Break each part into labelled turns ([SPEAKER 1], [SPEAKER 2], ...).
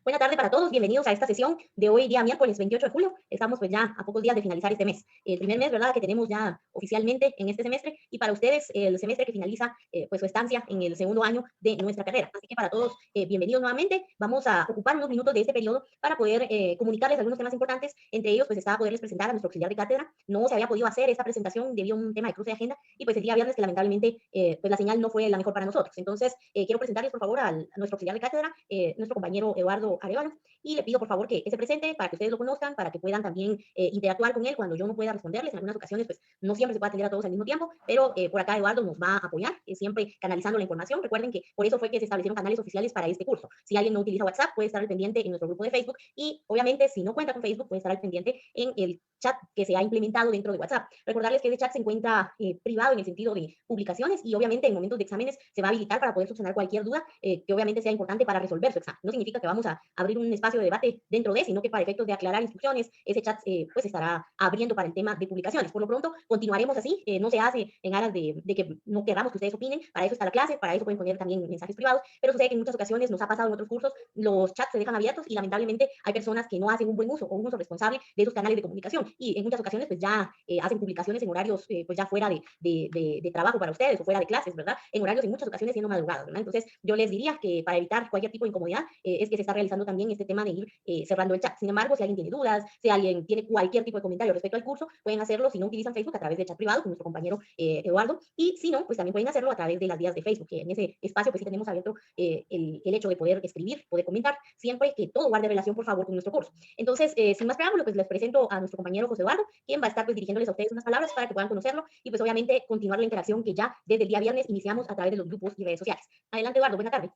[SPEAKER 1] Buena tarde para todos, bienvenidos a esta sesión de hoy día miércoles 28 de julio. Estamos pues ya a pocos días de finalizar este mes. El primer mes, ¿verdad?, que tenemos ya oficialmente en este semestre y para ustedes el semestre que finaliza pues su estancia en el segundo año de nuestra carrera. Así que para todos, bienvenidos nuevamente. Vamos a ocupar unos minutos de este periodo para poder comunicarles algunos temas importantes. Entre ellos pues estaba poderles presentar a nuestro auxiliar de cátedra. No se había podido hacer esta presentación debido a un tema de cruce de agenda y pues el día viernes que lamentablemente pues la señal no fue la mejor para nosotros. Entonces quiero presentarles por favor a nuestro auxiliar de cátedra, nuestro compañero Eduardo Arevalo, y le pido por favor que se presente para que ustedes lo conozcan, para que puedan también interactuar con él cuando yo no pueda responderles. En algunas ocasiones, pues no siempre se puede atender a todos al mismo tiempo, pero por acá Eduardo nos va a apoyar, siempre canalizando la información. Recuerden que por eso fue que se establecieron canales oficiales para este curso. Si alguien no utiliza WhatsApp, puede estar al pendiente en nuestro grupo de Facebook y obviamente si no cuenta con Facebook, puede estar al pendiente en el chat que se ha implementado dentro de WhatsApp. Recordarles que ese chat se encuentra privado en el sentido de publicaciones y obviamente en momentos de exámenes se va a habilitar para poder subsanar cualquier duda que obviamente sea importante para resolver su examen. No significa que vamos a abrir un espacio de debate dentro de, sino que para efectos de aclarar instrucciones, ese chat pues estará abriendo para el tema de publicaciones. Por lo pronto, continuaremos así, no se hace en aras de que no queramos que ustedes opinen, para eso está la clase, para eso pueden poner también mensajes privados, pero sucede que en muchas ocasiones nos ha pasado en otros cursos, los chats se dejan abiertos y lamentablemente hay personas que no hacen un buen uso o un uso responsable de esos canales de comunicación y en muchas ocasiones pues ya hacen publicaciones en horarios pues ya fuera de trabajo para ustedes o fuera de clases, ¿verdad? En horarios en muchas ocasiones siendo madrugadas, ¿verdad? Entonces yo les diría que para evitar cualquier tipo de incomodidad es que se está realizando también este tema de ir cerrando el chat. Sin embargo, si alguien tiene dudas, si alguien tiene cualquier tipo de comentario respecto al curso, pueden hacerlo si no utilizan Facebook a través del chat privado con nuestro compañero Eduardo, y si no, pues también pueden hacerlo a través de las vías de Facebook, que en ese espacio pues sí tenemos abierto el hecho de poder escribir, poder comentar, siempre que todo guarde relación, por favor, con nuestro curso. Entonces, sin más preámbulo, pues les presento a nuestro compañero José Eduardo, quien va a estar pues dirigiéndoles a ustedes unas palabras para que puedan conocerlo y pues obviamente continuar la interacción que ya desde el día viernes iniciamos a través de los grupos y redes sociales. Adelante, Eduardo, buena tarde.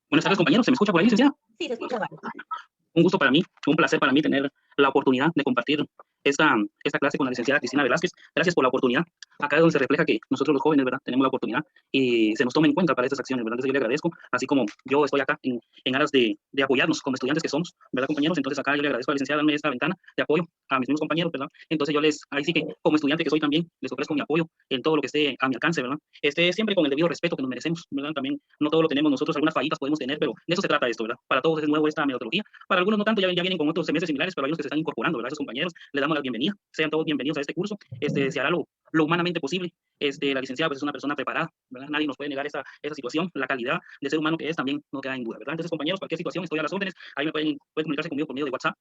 [SPEAKER 2] Buenas tardes, compañeros. ¿Se me escucha por ahí, licenciada?
[SPEAKER 1] Sí, se escucha, Eduardo.
[SPEAKER 2] Un gusto para mí, un placer para mí tener la oportunidad de compartir esta clase con la licenciada Cristina Velázquez. Gracias por la oportunidad. Acá es donde se refleja que nosotros los jóvenes, ¿verdad?, tenemos la oportunidad y se nos toma en cuenta para estas acciones, ¿verdad? Entonces yo le agradezco, así como yo estoy acá en aras de apoyarnos como estudiantes que somos, ¿verdad, compañeros? Entonces acá yo le agradezco a la licenciada darme esta ventana de apoyo a mis mismos compañeros, ¿verdad? Entonces yo ahí sí que como estudiante que soy también, les ofrezco mi apoyo en todo lo que esté a mi alcance, ¿verdad? Siempre con el debido respeto que nos merecemos, ¿verdad? También no todo lo tenemos nosotros, algunas fallitas podemos tener, pero de eso se trata esto, ¿verdad? Para todos es nuevo esta metodología, para algunos no tanto, ya vienen con otros semestres similares, pero hay unos que se están incorporando, ¿verdad? Esos compañeros, les damos la bienvenida, sean todos bienvenidos a este curso, se hará lo humanamente posible. La licenciada pues es una persona preparada, ¿verdad? Nadie nos puede negar esa situación, la calidad de ser humano que es también no queda en duda, ¿verdad? Entonces, compañeros, cualquier situación estoy a las órdenes, ahí pueden comunicarse conmigo por medio de WhatsApp,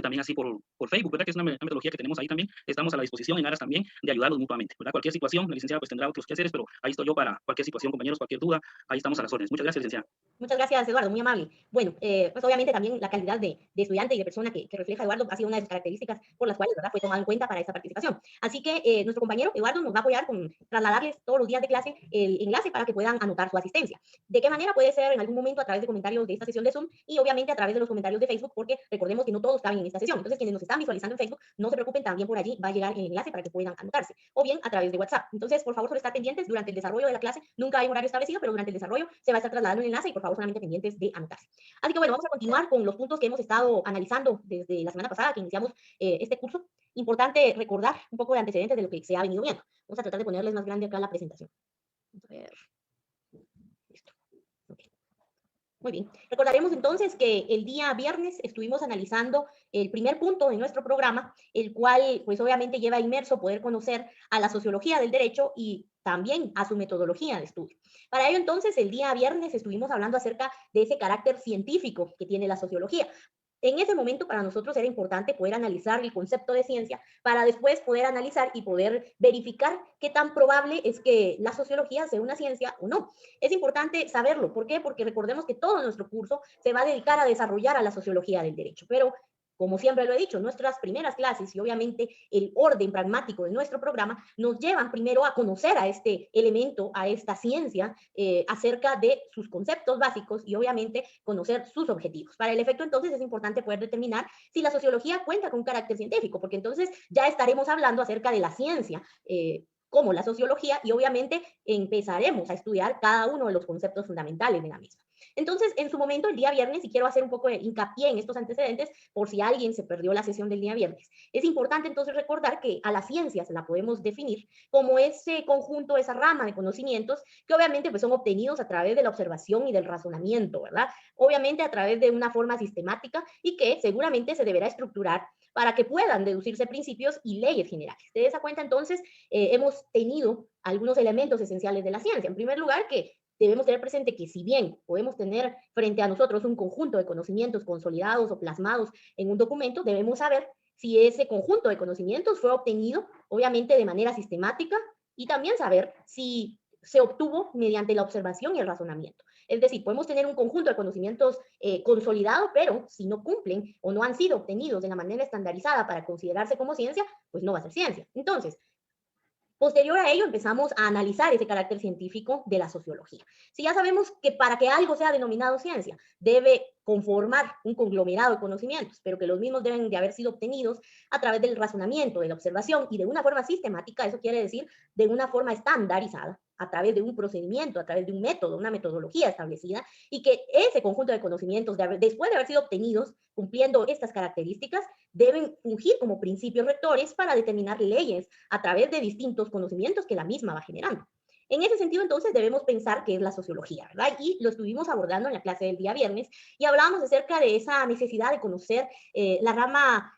[SPEAKER 2] también así por Facebook, ¿verdad? Que es una metodología que tenemos ahí también, estamos a la disposición en aras también de ayudarnos mutuamente, ¿verdad? Cualquier situación, la licenciada pues tendrá otros quehaceres, pero ahí estoy yo para cualquier situación, compañeros, cualquier duda, ahí estamos a las órdenes. Muchas gracias, licenciada.
[SPEAKER 1] Muchas gracias, Eduardo, muy amable. Bueno, pues obviamente también la calidad de estudiante y de persona que refleja Eduardo ha sido una de sus características por las cuales, ¿verdad?, fue tomado en cuenta para esta participación. Así que nuestro compañero Eduardo nos va a apoyar con trasladarles todos los días de clase el enlace para que puedan anotar su asistencia. ¿De qué manera? Puede ser en algún momento a través de comentarios de esta sesión de Zoom y obviamente a través de los comentarios de Facebook, porque recordemos que no todos caben en esta sesión. Entonces, quienes nos están visualizando en Facebook, no se preocupen, también por allí va a llegar el enlace para que puedan anotarse. O bien a través de WhatsApp. Entonces, por favor, solo estar pendientes durante el desarrollo de la clase. Nunca hay un horario establecido, pero durante el desarrollo se va a estar trasladando el enlace y por favor, solamente pendientes de anotarse. Así que bueno, vamos a continuar con los puntos que hemos estado analizando desde la semana pasada que iniciamos este curso. Importante recordar un poco de antecedentes de lo que se ha venido viendo. Vamos a tratar de ponerles más grande acá la presentación. Vamos a ver. Listo. Okay. Muy bien. Recordaremos entonces que el día viernes estuvimos analizando el primer punto de nuestro programa, el cual pues obviamente lleva inmerso poder conocer a la sociología del derecho y también a su metodología de estudio. Para ello entonces el día viernes estuvimos hablando acerca de ese carácter científico que tiene la sociología. En ese momento para nosotros era importante poder analizar el concepto de ciencia para después poder analizar y poder verificar qué tan probable es que la sociología sea una ciencia o no. Es importante saberlo. ¿Por qué? Porque recordemos que todo nuestro curso se va a dedicar a desarrollar a la sociología del derecho, pero como siempre lo he dicho, nuestras primeras clases y obviamente el orden pragmático de nuestro programa nos llevan primero a conocer a este elemento, a esta ciencia, acerca de sus conceptos básicos y obviamente conocer sus objetivos. Para el efecto entonces es importante poder determinar si la sociología cuenta con un carácter científico, porque entonces ya estaremos hablando acerca de la ciencia como la sociología, y obviamente empezaremos a estudiar cada uno de los conceptos fundamentales de la misma. Entonces, en su momento, el día viernes, y quiero hacer un poco de hincapié en estos antecedentes por si alguien se perdió la sesión del día viernes, es importante entonces recordar que a la ciencia se la podemos definir como ese conjunto, esa rama de conocimientos que obviamente pues, son obtenidos a través de la observación y del razonamiento, ¿verdad? Obviamente a través de una forma sistemática y que seguramente se deberá estructurar para que puedan deducirse principios y leyes generales. De esa cuenta, entonces, hemos tenido algunos elementos esenciales de la ciencia. En primer lugar, que debemos tener presente que si bien podemos tener frente a nosotros un conjunto de conocimientos consolidados o plasmados en un documento, debemos saber si ese conjunto de conocimientos fue obtenido, obviamente, de manera sistemática y también saber si se obtuvo mediante la observación y el razonamiento. Es decir, podemos tener un conjunto de conocimientos consolidado, pero si no cumplen o no han sido obtenidos de la manera estandarizada para considerarse como ciencia, pues no va a ser ciencia. Entonces, posterior a ello, empezamos a analizar ese carácter científico de la sociología. Si ya sabemos que para que algo sea denominado ciencia, debe conformar un conglomerado de conocimientos, pero que los mismos deben de haber sido obtenidos a través del razonamiento, de la observación y de una forma sistemática, eso quiere decir de una forma estandarizada, a través de un procedimiento, a través de un método, una metodología establecida, y que ese conjunto de conocimientos, después de haber sido obtenidos, cumpliendo estas características, deben fungir como principios rectores para determinar leyes a través de distintos conocimientos que la misma va generando. En ese sentido, entonces, debemos pensar qué es la sociología, ¿verdad? Y lo estuvimos abordando en la clase del día viernes y hablábamos acerca de esa necesidad de conocer la rama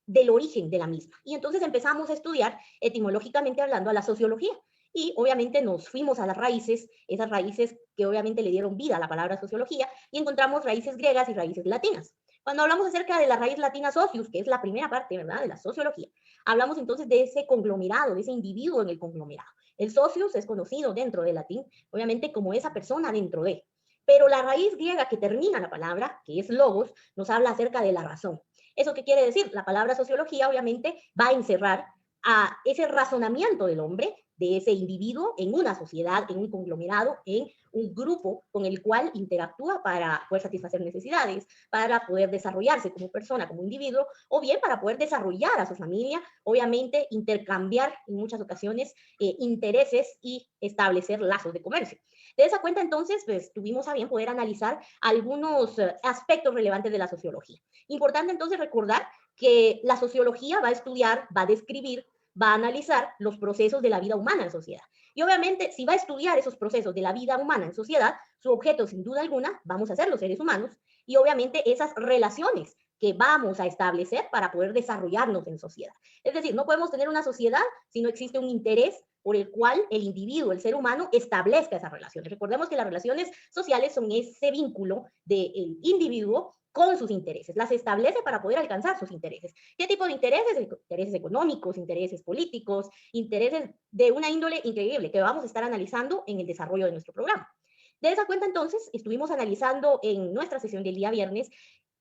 [SPEAKER 1] del origen de la misma. Y entonces empezamos a estudiar, etimológicamente hablando, a la sociología. Y obviamente nos fuimos a las raíces, esas raíces que obviamente le dieron vida a la palabra sociología, y encontramos raíces griegas y raíces latinas. Cuando hablamos acerca de la raíz latina socius, que es la primera parte, ¿verdad?, de la sociología, hablamos entonces de ese conglomerado, de ese individuo en el conglomerado. El socius es conocido dentro del latín, obviamente, como esa persona dentro de. Pero la raíz griega que termina la palabra, que es logos, nos habla acerca de la razón. ¿Eso qué quiere decir? La palabra sociología obviamente va a encerrar a ese razonamiento del hombre, de ese individuo, en una sociedad, en un conglomerado, en un grupo con el cual interactúa para poder satisfacer necesidades, para poder desarrollarse como persona, como individuo, o bien para poder desarrollar a su familia, obviamente intercambiar en muchas ocasiones intereses y establecer lazos de comercio. De esa cuenta, entonces, pues tuvimos a bien poder analizar algunos aspectos relevantes de la sociología. Importante, entonces, recordar que la sociología va a estudiar, va a describir, va a analizar los procesos de la vida humana en sociedad. Y obviamente, si va a estudiar esos procesos de la vida humana en sociedad, su objeto, sin duda alguna, vamos a ser los seres humanos y obviamente esas relaciones que vamos a establecer para poder desarrollarnos en sociedad. Es decir, no podemos tener una sociedad si no existe un interés por el cual el individuo, el ser humano, establezca esas relaciones. Recordemos que las relaciones sociales son ese vínculo del individuo con sus intereses, las establece para poder alcanzar sus intereses. ¿Qué tipo de intereses? Intereses económicos, intereses políticos, intereses de una índole increíble que vamos a estar analizando en el desarrollo de nuestro programa. De esa cuenta, entonces, estuvimos analizando en nuestra sesión del día viernes,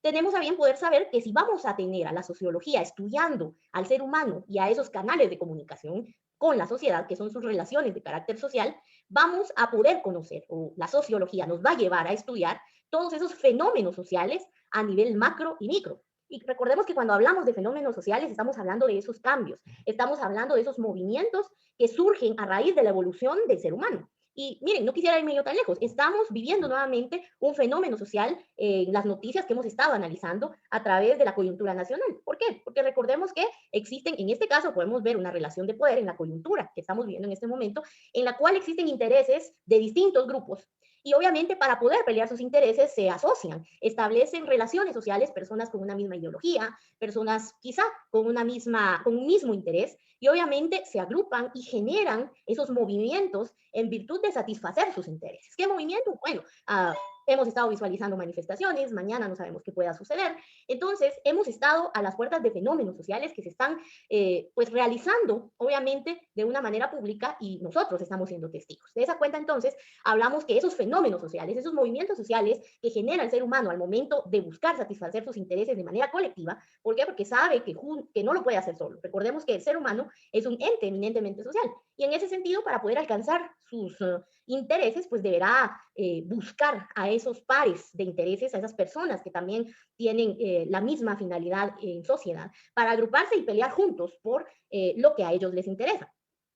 [SPEAKER 1] tenemos a bien poder saber que si vamos a tener a la sociología estudiando al ser humano y a esos canales de comunicación con la sociedad, que son sus relaciones de carácter social, vamos a poder conocer, o la sociología nos va a llevar a estudiar todos esos fenómenos sociales a nivel macro y micro. Y recordemos que cuando hablamos de fenómenos sociales estamos hablando de esos cambios, estamos hablando de esos movimientos que surgen a raíz de la evolución del ser humano. Y miren, no quisiera irme yo tan lejos, estamos viviendo nuevamente un fenómeno social en las noticias que hemos estado analizando a través de la coyuntura nacional. ¿Por qué? Porque recordemos que existen, en este caso podemos ver una relación de poder en la coyuntura que estamos viviendo en este momento, en la cual existen intereses de distintos grupos. Y obviamente para poder pelear sus intereses se asocian, establecen relaciones sociales, personas con una misma ideología, personas quizá con un mismo interés, y obviamente se agrupan y generan esos movimientos en virtud de satisfacer sus intereses. ¿Qué movimientos? Bueno, hemos estado visualizando manifestaciones, mañana no sabemos qué pueda suceder. Entonces, hemos estado a las puertas de fenómenos sociales que se están pues realizando, obviamente, de una manera pública y nosotros estamos siendo testigos. De esa cuenta, entonces, hablamos que esos fenómenos sociales, esos movimientos sociales que genera el ser humano al momento de buscar satisfacer sus intereses de manera colectiva, ¿por qué? Porque sabe que no lo puede hacer solo. Recordemos que el ser humano es un ente eminentemente social y en ese sentido, para poder alcanzar sus intereses, pues deberá buscar a esos pares de intereses, a esas personas que también tienen la misma finalidad en sociedad, para agruparse y pelear juntos por lo que a ellos les interesa.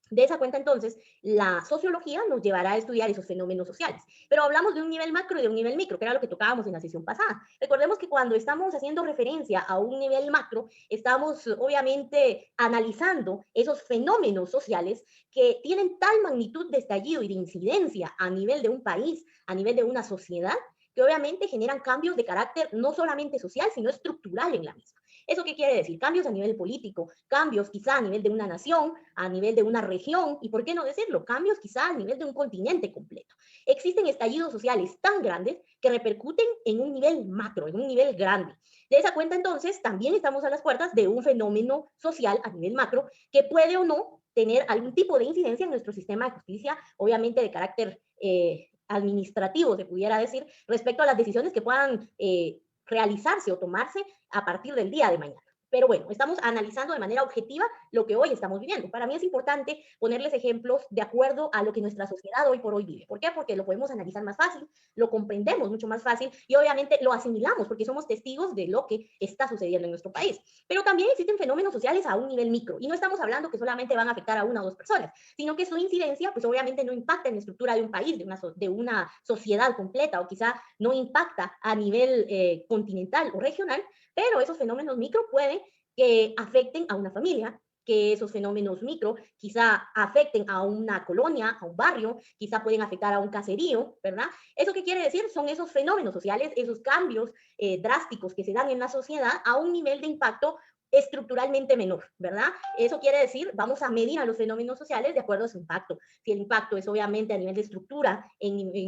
[SPEAKER 1] De esa cuenta, entonces, la sociología nos llevará a estudiar esos fenómenos sociales. Pero hablamos de un nivel macro y de un nivel micro, que era lo que tocábamos en la sesión pasada. Recordemos que cuando estamos haciendo referencia a un nivel macro, estamos obviamente analizando esos fenómenos sociales que tienen tal magnitud de estallido y de incidencia a nivel de un país, a nivel de una sociedad, que obviamente generan cambios de carácter no solamente social, sino estructural en la misma. ¿Eso qué quiere decir? Cambios a nivel político, cambios quizá a nivel de una nación, a nivel de una región, y por qué no decirlo, cambios quizá a nivel de un continente completo. Existen estallidos sociales tan grandes que repercuten en un nivel macro, en un nivel grande. De esa cuenta, entonces, también estamos a las puertas de un fenómeno social a nivel macro que puede o no tener algún tipo de incidencia en nuestro sistema de justicia, obviamente de carácter administrativo, se pudiera decir, respecto a las decisiones que puedan realizarse o tomarse a partir del día de mañana. Pero bueno, estamos analizando de manera objetiva lo que hoy estamos viviendo. Para mí es importante ponerles ejemplos de acuerdo a lo que nuestra sociedad hoy por hoy vive. ¿Por qué? Porque lo podemos analizar más fácil, lo comprendemos mucho más fácil y obviamente lo asimilamos porque somos testigos de lo que está sucediendo en nuestro país. Pero también existen fenómenos sociales a un nivel micro y no estamos hablando que solamente van a afectar a una o dos personas, sino que su incidencia pues obviamente no impacta en la estructura de un país, de una sociedad completa o quizá no impacta a nivel continental o regional, pero esos fenómenos micro pueden que afecten a una familia, que esos fenómenos micro quizá afecten a una colonia, a un barrio, quizá pueden afectar a un caserío, ¿verdad? ¿Eso qué quiere decir? Son esos fenómenos sociales, esos cambios drásticos que se dan en la sociedad a un nivel de impacto estructuralmente menor, ¿verdad? Eso quiere decir, vamos a medir a los fenómenos sociales de acuerdo a su impacto. Si el impacto es obviamente a nivel de estructura,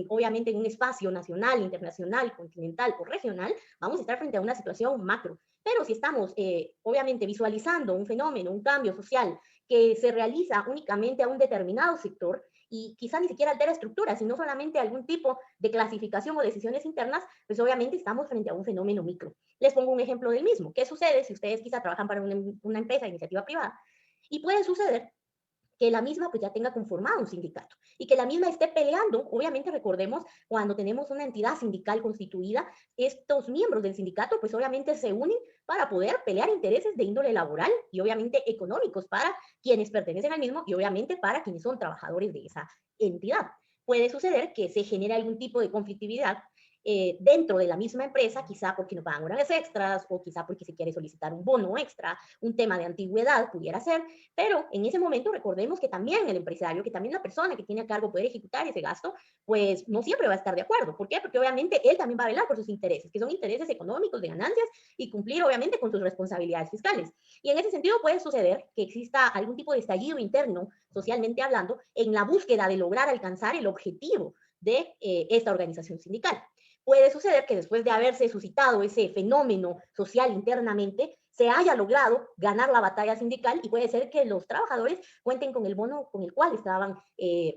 [SPEAKER 1] obviamente en un espacio nacional, internacional, continental o regional, vamos a estar frente a una situación macro. Pero si estamos, obviamente, visualizando un fenómeno, un cambio social que se realiza únicamente a un determinado sector y quizá ni siquiera altera estructuras, sino solamente algún tipo de clasificación o decisiones internas, pues obviamente estamos frente a un fenómeno micro. Les pongo un ejemplo del mismo. ¿Qué sucede si ustedes quizá trabajan para una empresa de iniciativa privada? Y puede suceder que la misma pues ya tenga conformado un sindicato y que la misma esté peleando. Obviamente recordemos, cuando tenemos una entidad sindical constituida, estos miembros del sindicato pues obviamente se unen para poder pelear intereses de índole laboral y obviamente económicos para quienes pertenecen al mismo y obviamente para quienes son trabajadores de esa entidad. Puede suceder que se genere algún tipo de conflictividad dentro de la misma empresa, quizá porque no pagan horas extras o quizá porque se quiere solicitar un bono extra, un tema de antigüedad pudiera ser, pero en ese momento recordemos que también el empresario, que también la persona que tiene a cargo poder ejecutar ese gasto, pues no siempre va a estar de acuerdo. ¿Por qué? Porque obviamente él también va a velar por sus intereses, que son intereses económicos de ganancias y cumplir obviamente con sus responsabilidades fiscales. Y en ese sentido puede suceder que exista algún tipo de estallido interno, socialmente hablando, en la búsqueda de lograr alcanzar el objetivo de esta organización sindical. Puede suceder que después de haberse suscitado ese fenómeno social internamente, se haya logrado ganar la batalla sindical y puede ser que los trabajadores cuenten con el bono con el cual estaban,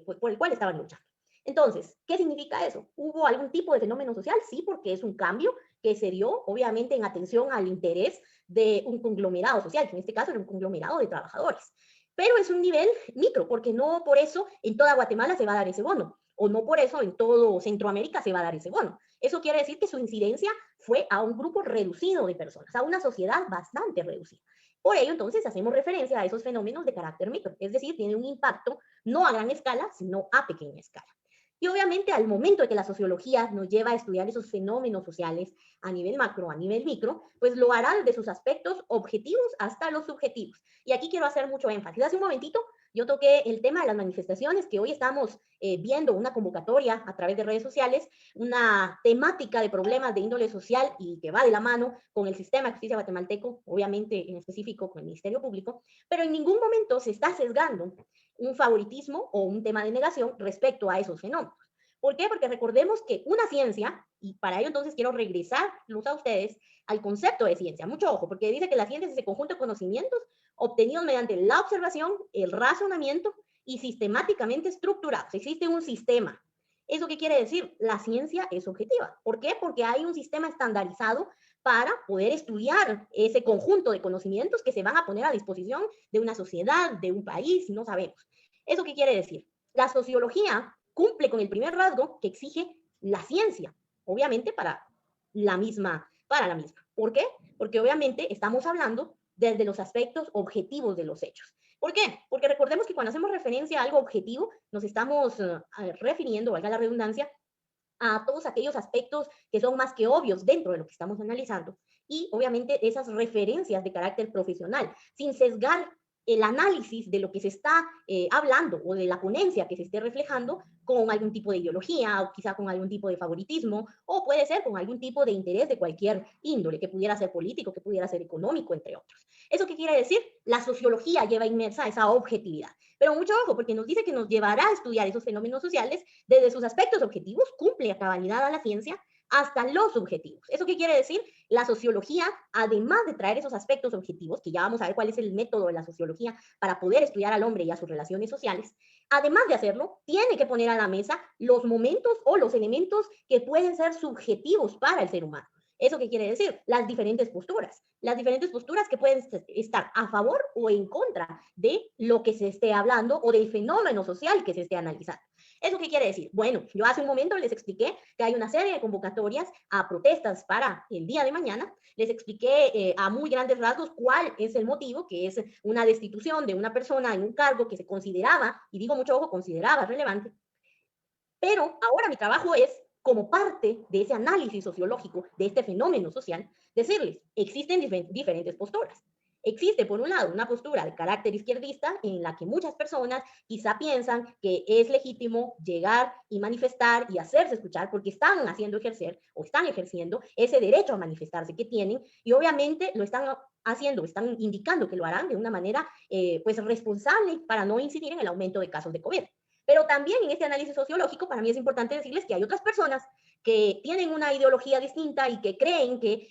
[SPEAKER 1] por el cual estaban luchando. Entonces, ¿qué significa eso? ¿Hubo algún tipo de fenómeno social? Sí, porque es un cambio que se dio, obviamente, en atención al interés de un conglomerado social, que en este caso era un conglomerado de trabajadores. Pero es un nivel micro, porque no por eso en toda Guatemala se va a dar ese bono, o no por eso en todo Centroamérica se va a dar ese bono. Eso quiere decir que su incidencia fue a un grupo reducido de personas, a una sociedad bastante reducida. Por ello, entonces, hacemos referencia a esos fenómenos de carácter micro, es decir, tiene un impacto no a gran escala, sino a pequeña escala. Y obviamente al momento de que la sociología nos lleva a estudiar esos fenómenos sociales a nivel macro, a nivel micro, pues lo hará desde sus aspectos objetivos hasta los subjetivos. Y aquí quiero hacer mucho énfasis. Hace un momentito yo toqué el tema de las manifestaciones, que hoy estamos viendo una convocatoria a través de redes sociales, una temática de problemas de índole social y que va de la mano con el sistema de justicia guatemalteco, obviamente en específico con el Ministerio Público, pero en ningún momento se está sesgando un favoritismo o un tema de negación respecto a esos fenómenos. ¿Por qué? Porque recordemos que una ciencia, y para ello entonces quiero regresarlos a ustedes al concepto de ciencia. Mucho ojo, porque dice que la ciencia es ese conjunto de conocimientos obtenidos mediante la observación, el razonamiento y sistemáticamente estructurados. Existe un sistema. ¿Eso qué quiere decir? La ciencia es objetiva. ¿Por qué? Porque hay un sistema estandarizado para poder estudiar ese conjunto de conocimientos que se van a poner a disposición de una sociedad, de un país, no sabemos. ¿Eso qué quiere decir? La sociología cumple con el primer rasgo que exige la ciencia, obviamente para la misma. ¿Por qué? Porque obviamente estamos hablando desde los aspectos objetivos de los hechos. ¿Por qué? Porque recordemos que cuando hacemos referencia a algo objetivo, nos estamos refiriendo, valga la redundancia, a todos aquellos aspectos que son más que obvios dentro de lo que estamos analizando y obviamente esas referencias de carácter profesional, sin sesgar el análisis de lo que se está hablando o de la ponencia que se esté reflejando con algún tipo de ideología o quizá con algún tipo de favoritismo o puede ser con algún tipo de interés de cualquier índole, que pudiera ser político, que pudiera ser económico, entre otros. ¿Eso qué quiere decir? La sociología lleva inmersa esa objetividad. Pero mucho ojo, porque nos dice que nos llevará a estudiar esos fenómenos sociales desde sus aspectos objetivos, cumple a cabalidad a la ciencia, hasta los subjetivos. ¿Eso qué quiere decir? La sociología, además de traer esos aspectos objetivos, que ya vamos a ver cuál es el método de la sociología para poder estudiar al hombre y a sus relaciones sociales, además de hacerlo, tiene que poner a la mesa los momentos o los elementos que pueden ser subjetivos para el ser humano. ¿Eso qué quiere decir? Las diferentes posturas. Las diferentes posturas que pueden estar a favor o en contra de lo que se esté hablando o del fenómeno social que se esté analizando. ¿Eso qué quiere decir? Bueno, yo hace un momento les expliqué que hay una serie de convocatorias a protestas para el día de mañana. Les expliqué a muy grandes rasgos cuál es el motivo, que es una destitución de una persona en un cargo que se consideraba, y digo mucho ojo, consideraba relevante. Pero ahora mi trabajo es, como parte de ese análisis sociológico de este fenómeno social, decirles, existen diferentes posturas. Existe, por un lado, una postura de carácter izquierdista en la que muchas personas quizá piensan que es legítimo llegar y manifestar y hacerse escuchar porque están haciendo ejercer o están ejerciendo ese derecho a manifestarse que tienen y obviamente lo están haciendo, están indicando que lo harán de una manera pues responsable para no incidir en el aumento de casos de COVID. Pero también en este análisis sociológico, para mí es importante decirles que hay otras personas que tienen una ideología distinta y que creen que,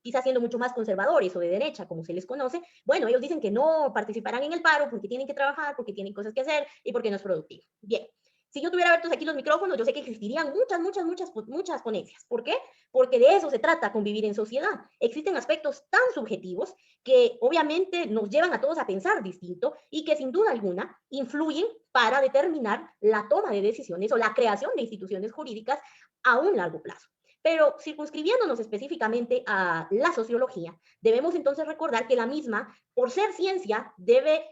[SPEAKER 1] quizás siendo mucho más conservadores o de derecha, como se les conoce, bueno, ellos dicen que no participarán en el paro porque tienen que trabajar, porque tienen cosas que hacer y porque no es productivo. Bien, si yo tuviera abiertos aquí los micrófonos, yo sé que existirían muchas ponencias. ¿Por qué? Porque de eso se trata, convivir en sociedad. Existen aspectos tan subjetivos que obviamente nos llevan a todos a pensar distinto y que sin duda alguna influyen para determinar la toma de decisiones o la creación de instituciones jurídicas a un largo plazo. Pero circunscribiéndonos específicamente a la sociología, debemos entonces recordar que la misma, por ser ciencia, debe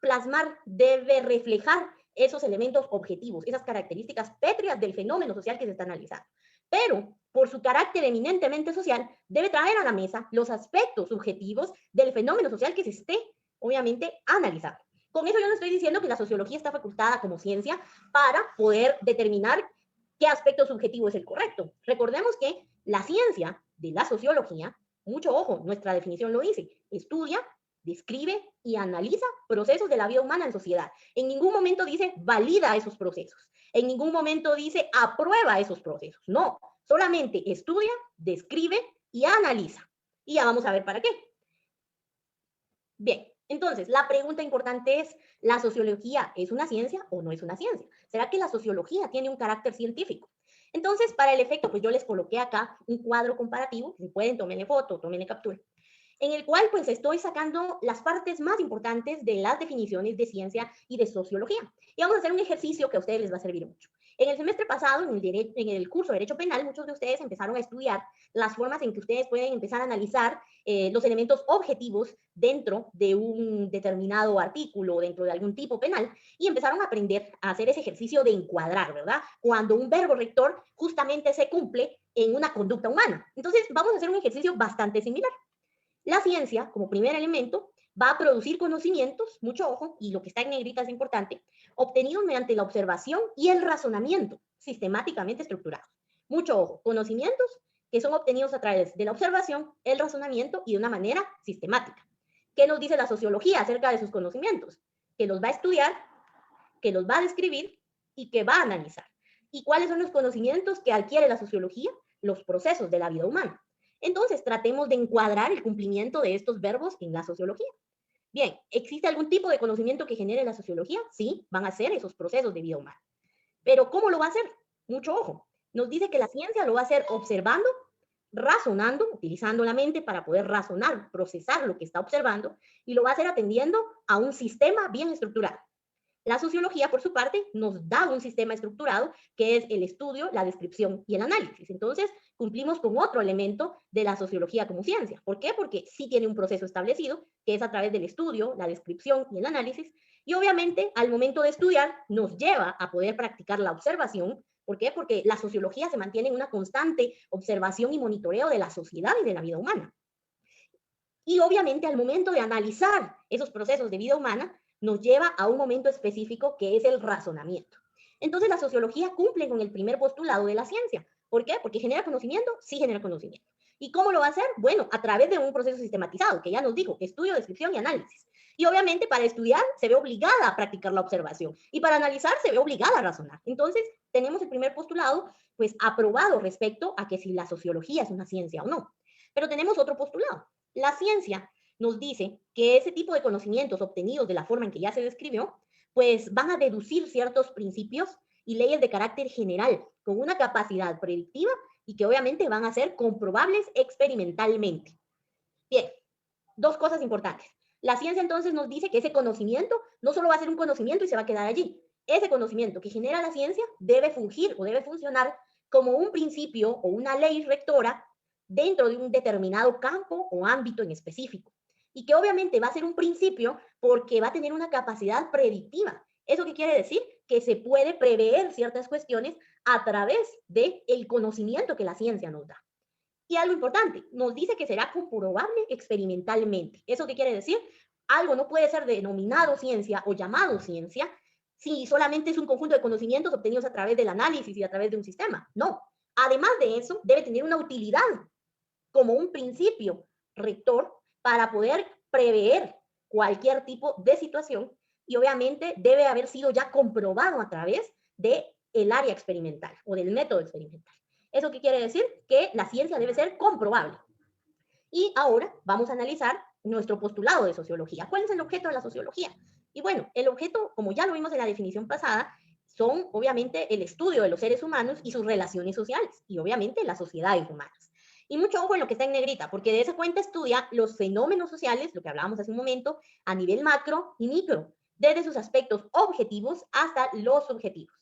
[SPEAKER 1] plasmar, debe reflejar esos elementos objetivos, esas características pétreas del fenómeno social que se está analizando. Pero, por su carácter eminentemente social, debe traer a la mesa los aspectos subjetivos del fenómeno social que se esté, obviamente, analizando. Con eso yo no estoy diciendo que la sociología está facultada como ciencia para poder determinar qué aspecto subjetivo es el correcto. Recordemos que la ciencia de la sociología, mucho ojo, nuestra definición lo dice, estudia, describe y analiza procesos de la vida humana en sociedad. En ningún momento dice valida esos procesos. En ningún momento dice aprueba esos procesos. No, solamente estudia, describe y analiza. Y ya vamos a ver para qué. Bien, entonces, la pregunta importante es, ¿la sociología es una ciencia o no es una ciencia? ¿Será que la sociología tiene un carácter científico? Entonces, para el efecto, pues yo les coloqué acá un cuadro comparativo, si pueden, tómenle foto, tómenle captura, en el cual pues estoy sacando las partes más importantes de las definiciones de ciencia y de sociología. Y vamos a hacer un ejercicio que a ustedes les va a servir mucho. En el semestre pasado, en el curso de Derecho Penal, muchos de ustedes empezaron a estudiar las formas en que ustedes pueden empezar a analizar los elementos objetivos dentro de un determinado artículo, dentro de algún tipo penal, y empezaron a aprender a hacer ese ejercicio de encuadrar, ¿verdad? Cuando un verbo rector justamente se cumple en una conducta humana. Entonces, vamos a hacer un ejercicio bastante similar. La ciencia, como primer elemento, va a producir conocimientos, mucho ojo, y lo que está en negrita es importante, obtenidos mediante la observación y el razonamiento, sistemáticamente estructurados. Mucho ojo, conocimientos que son obtenidos a través de la observación, el razonamiento y de una manera sistemática. ¿Qué nos dice la sociología acerca de sus conocimientos? Que los va a estudiar, que los va a describir y que va a analizar. ¿Y cuáles son los conocimientos que adquiere la sociología? Los procesos de la vida humana. Entonces, tratemos de encuadrar el cumplimiento de estos verbos en la sociología. Bien, ¿existe algún tipo de conocimiento que genere la sociología? Sí, van a ser esos procesos de vida humana. Pero ¿cómo lo va a hacer? Mucho ojo. Nos dice que la ciencia lo va a hacer observando, razonando, utilizando la mente para poder razonar, procesar lo que está observando, y lo va a hacer atendiendo a un sistema bien estructurado. La sociología, por su parte, nos da un sistema estructurado que es el estudio, la descripción y el análisis. Entonces, cumplimos con otro elemento de la sociología como ciencia. ¿Por qué? Porque sí tiene un proceso establecido, que es a través del estudio, la descripción y el análisis. Y obviamente, al momento de estudiar, nos lleva a poder practicar la observación. ¿Por qué? Porque la sociología se mantiene en una constante observación y monitoreo de la sociedad y de la vida humana. Y obviamente, al momento de analizar esos procesos de vida humana, nos lleva a un momento específico que es el razonamiento. Entonces, la sociología cumple con el primer postulado de la ciencia. ¿Por qué? Porque genera conocimiento, sí genera conocimiento. ¿Y cómo lo va a hacer? Bueno, a través de un proceso sistematizado, que ya nos dijo, estudio, descripción y análisis. Y obviamente para estudiar se ve obligada a practicar la observación y para analizar se ve obligada a razonar. Entonces, tenemos el primer postulado, pues aprobado respecto a que si la sociología es una ciencia o no. Pero tenemos otro postulado. La ciencia nos dice que ese tipo de conocimientos obtenidos de la forma en que ya se describió, pues van a deducir ciertos principios y leyes de carácter general con una capacidad predictiva y que obviamente van a ser comprobables experimentalmente. Bien, dos cosas importantes. La ciencia entonces nos dice que ese conocimiento no solo va a ser un conocimiento y se va a quedar allí. Ese conocimiento que genera la ciencia debe fungir o debe funcionar como un principio o una ley rectora dentro de un determinado campo o ámbito en específico. Y que obviamente va a ser un principio porque va a tener una capacidad predictiva. ¿Eso qué quiere decir? Que se puede prever ciertas cuestiones a través del conocimiento que la ciencia nos da. Y algo importante, nos dice que será comprobable experimentalmente. ¿Eso qué quiere decir? Algo no puede ser denominado ciencia o llamado ciencia si solamente es un conjunto de conocimientos obtenidos a través del análisis y a través de un sistema. No. Además de eso, debe tener una utilidad como un principio rector para poder prever cualquier tipo de situación y obviamente debe haber sido ya comprobado a través del área experimental o del método experimental. ¿Eso qué quiere decir? Que la ciencia debe ser comprobable. Y ahora vamos a analizar nuestro postulado de sociología. ¿Cuál es el objeto de la sociología? Y bueno, el objeto, como ya lo vimos en la definición pasada, son obviamente el estudio de los seres humanos y sus relaciones sociales, y obviamente las sociedades humanas. Y mucho ojo en lo que está en negrita, porque de esa cuenta estudia los fenómenos sociales, lo que hablábamos hace un momento, a nivel macro y micro, desde sus aspectos objetivos hasta los subjetivos.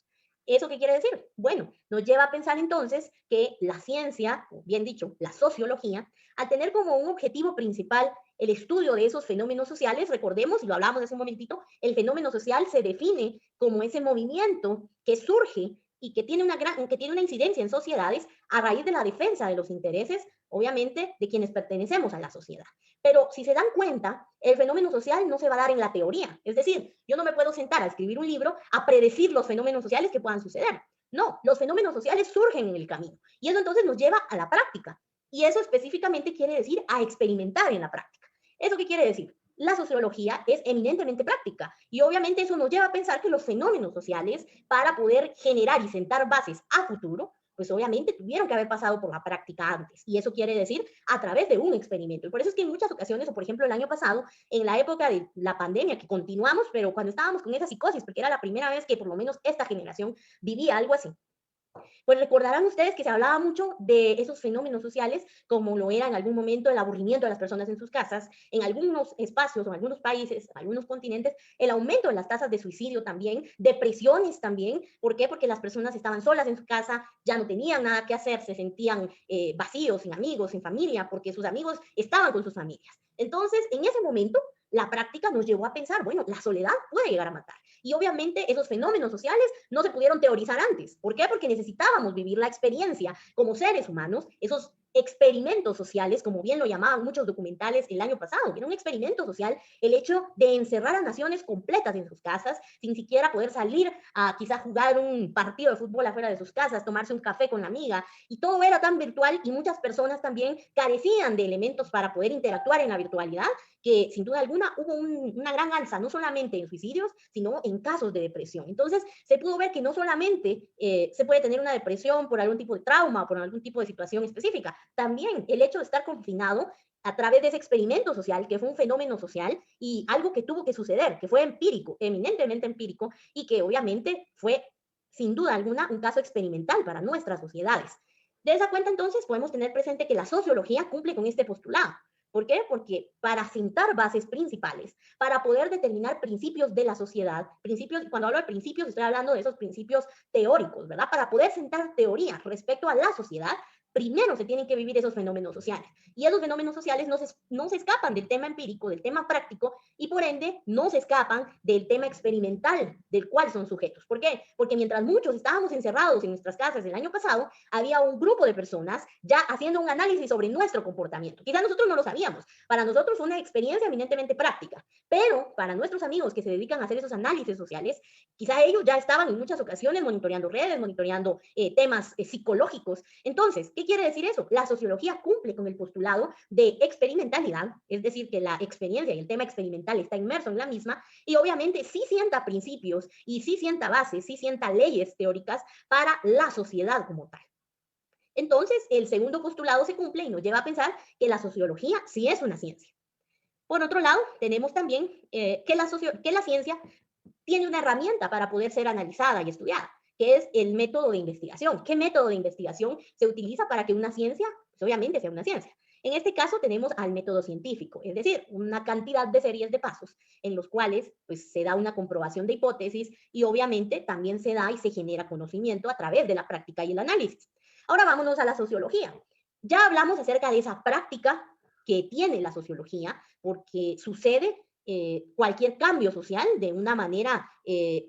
[SPEAKER 1] ¿Eso qué quiere decir? Bueno, nos lleva a pensar entonces que la ciencia, o bien dicho, la sociología, al tener como un objetivo principal el estudio de esos fenómenos sociales, recordemos, y lo hablamos hace un momentito, el fenómeno social se define como ese movimiento que surge y que tiene una incidencia en sociedades a raíz de la defensa de los intereses, obviamente, de quienes pertenecemos a la sociedad. Pero si se dan cuenta, el fenómeno social no se va a dar en la teoría. Es decir, yo no me puedo sentar a escribir un libro a predecir los fenómenos sociales que puedan suceder. No, los fenómenos sociales surgen en el camino. Y eso entonces nos lleva a la práctica. Y eso específicamente quiere decir a experimentar en la práctica. ¿Eso qué quiere decir? La sociología es eminentemente práctica y obviamente eso nos lleva a pensar que los fenómenos sociales, para poder generar y sentar bases a futuro, pues obviamente tuvieron que haber pasado por la práctica antes. Y eso quiere decir a través de un experimento. Y por eso es que en muchas ocasiones, o por ejemplo el año pasado, en la época de la pandemia, que continuamos, pero cuando estábamos con esa psicosis, porque era la primera vez que por lo menos esta generación vivía algo así, pues recordarán ustedes que se hablaba mucho de esos fenómenos sociales, como lo era en algún momento el aburrimiento de las personas en sus casas, en algunos espacios o en algunos países, en algunos continentes, el aumento de las tasas de suicidio también, depresiones también. ¿Por qué? Porque las personas estaban solas en su casa, ya no tenían nada que hacer, se sentían vacíos, sin amigos, sin familia, porque sus amigos estaban con sus familias. Entonces, en ese momento, la práctica nos llevó a pensar, bueno, la soledad puede llegar a matar. Y obviamente esos fenómenos sociales no se pudieron teorizar antes. ¿Por qué? Porque necesitábamos vivir la experiencia como seres humanos, esos experimentos sociales, como bien lo llamaban muchos documentales el año pasado. Era un experimento social el hecho de encerrar a naciones completas en sus casas, sin siquiera poder salir a quizá jugar un partido de fútbol afuera de sus casas, tomarse un café con la amiga, y todo era tan virtual y muchas personas también carecían de elementos para poder interactuar en la virtualidad, que sin duda alguna hubo una gran alza, no solamente en suicidios, sino en casos de depresión. Entonces, se pudo ver que no solamente se puede tener una depresión por algún tipo de trauma o por algún tipo de situación específica, también el hecho de estar confinado a través de ese experimento social, que fue un fenómeno social y algo que tuvo que suceder, que fue empírico, eminentemente empírico, y que obviamente fue, sin duda alguna, un caso experimental para nuestras sociedades. De esa cuenta, entonces, podemos tener presente que la sociología cumple con este postulado. ¿Por qué? Porque para sentar bases principales, para poder determinar principios de la sociedad, principios, cuando hablo de principios, estoy hablando de esos principios teóricos, ¿verdad? Para poder sentar teoría respecto a la sociedad, primero se tienen que vivir esos fenómenos sociales. Y esos fenómenos sociales no se escapan del tema empírico, del tema práctico, y por ende no se escapan del tema experimental del cual son sujetos. ¿Por qué? Porque mientras muchos estábamos encerrados en nuestras casas el año pasado, había un grupo de personas ya haciendo un análisis sobre nuestro comportamiento. Quizás nosotros no lo sabíamos. Para nosotros fue una experiencia eminentemente práctica, pero para nuestros amigos que se dedican a hacer esos análisis sociales, quizás ellos ya estaban en muchas ocasiones monitoreando redes, monitoreando temas psicológicos. Entonces, ¿qué quiere decir eso? La sociología cumple con el postulado de experimentalidad, es decir, que la experiencia y el tema experimental está inmerso en la misma, y obviamente sí sienta principios y sí sienta bases, sí sienta leyes teóricas para la sociedad como tal. Entonces, el segundo postulado se cumple y nos lleva a pensar que la sociología sí es una ciencia. Por otro lado, tenemos también que la ciencia tiene una herramienta para poder ser analizada y estudiada, que es el método de investigación. ¿Qué método de investigación se utiliza para que una ciencia, pues obviamente, sea una ciencia? En este caso tenemos al método científico, es decir, una cantidad de series de pasos en los cuales pues, se da una comprobación de hipótesis y obviamente también se da y se genera conocimiento a través de la práctica y el análisis. Ahora vámonos a la sociología. Ya hablamos acerca de esa práctica que tiene la sociología, porque sucede cualquier cambio social de una manera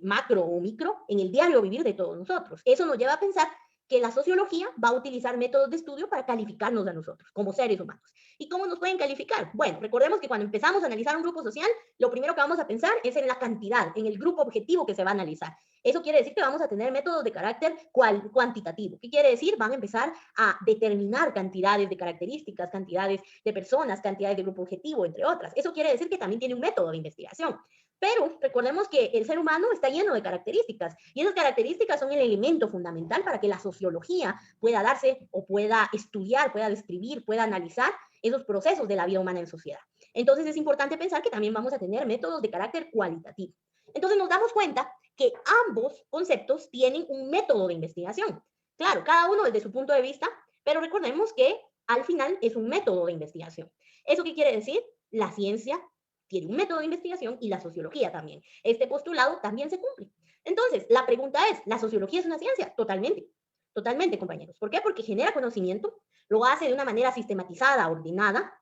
[SPEAKER 1] macro o micro en el diario vivir de todos nosotros. Eso nos lleva a pensar que la sociología va a utilizar métodos de estudio para calificarnos a nosotros como seres humanos. ¿Y cómo nos pueden calificar? Bueno, recordemos que cuando empezamos a analizar un grupo social, lo primero que vamos a pensar es en la cantidad, en el grupo objetivo que se va a analizar. Eso quiere decir que vamos a tener métodos de carácter cuantitativo. ¿Qué quiere decir? Van a empezar a determinar cantidades de características, cantidades de personas, cantidades de grupo objetivo, entre otras. Eso quiere decir que también tiene un método de investigación. Pero recordemos que el ser humano está lleno de características y esas características son el elemento fundamental para que la sociología pueda darse o pueda estudiar, pueda describir, pueda analizar esos procesos de la vida humana en sociedad. Entonces es importante pensar que también vamos a tener métodos de carácter cualitativo. Entonces nos damos cuenta que ambos conceptos tienen un método de investigación. Claro, cada uno desde su punto de vista, pero recordemos que al final es un método de investigación. ¿Eso qué quiere decir? La ciencia tiene un método de investigación y la sociología también. Este postulado también se cumple. Entonces, la pregunta es, ¿la sociología es una ciencia? Totalmente, totalmente, compañeros. ¿Por qué? Porque genera conocimiento, lo hace de una manera sistematizada, ordenada,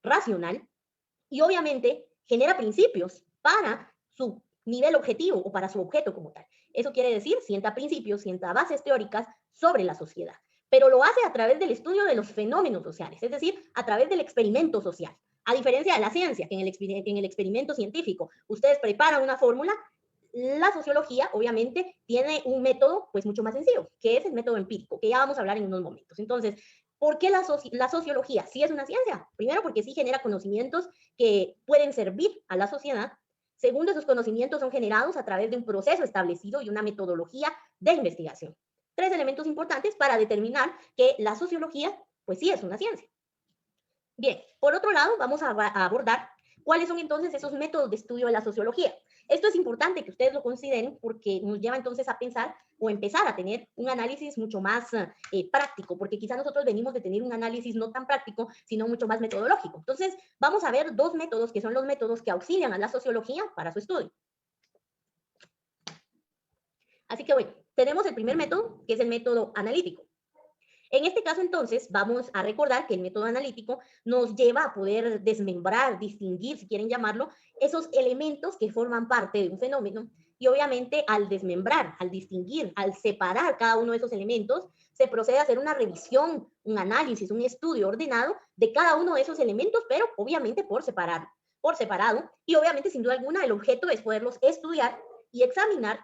[SPEAKER 1] racional, y obviamente genera principios para su nivel objetivo o para su objeto como tal. Eso quiere decir, sienta principios, sienta bases teóricas sobre la sociedad, pero lo hace a través del estudio de los fenómenos sociales, es decir, a través del experimento social. A diferencia de la ciencia, que en el experimento científico ustedes preparan una fórmula, la sociología obviamente tiene un método pues mucho más sencillo, que es el método empírico, que ya vamos a hablar en unos momentos. Entonces, ¿por qué la sociología sí es una ciencia? Primero, porque sí genera conocimientos que pueden servir a la sociedad. Segundo, esos conocimientos son generados a través de un proceso establecido y una metodología de investigación. Tres elementos importantes para determinar que la sociología pues sí es una ciencia. Bien, por otro lado, vamos a abordar cuáles son entonces esos métodos de estudio de la sociología. Esto es importante que ustedes lo consideren porque nos lleva entonces a pensar o empezar a tener un análisis mucho más práctico, porque quizá nosotros venimos de tener un análisis no tan práctico, sino mucho más metodológico. Entonces, vamos a ver dos métodos que son los métodos que auxilian a la sociología para su estudio. Así que bueno, tenemos el primer método, que es el método analítico. En este caso, entonces, vamos a recordar que el método analítico nos lleva a poder desmembrar, distinguir, si quieren llamarlo, esos elementos que forman parte de un fenómeno. Y obviamente, al desmembrar, al distinguir, al separar cada uno de esos elementos, se procede a hacer una revisión, un análisis, un estudio ordenado de cada uno de esos elementos, pero obviamente por separado. Y obviamente, sin duda alguna, el objeto es poderlos estudiar y examinar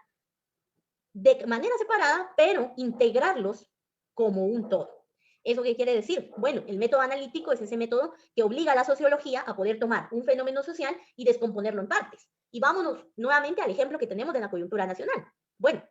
[SPEAKER 1] de manera separada, pero integrarlos como un todo. ¿Eso qué quiere decir? Bueno, el método analítico es ese método que obliga a la sociología a poder tomar un fenómeno social y descomponerlo en partes. Y vámonos nuevamente al ejemplo que tenemos de la coyuntura nacional. Bueno,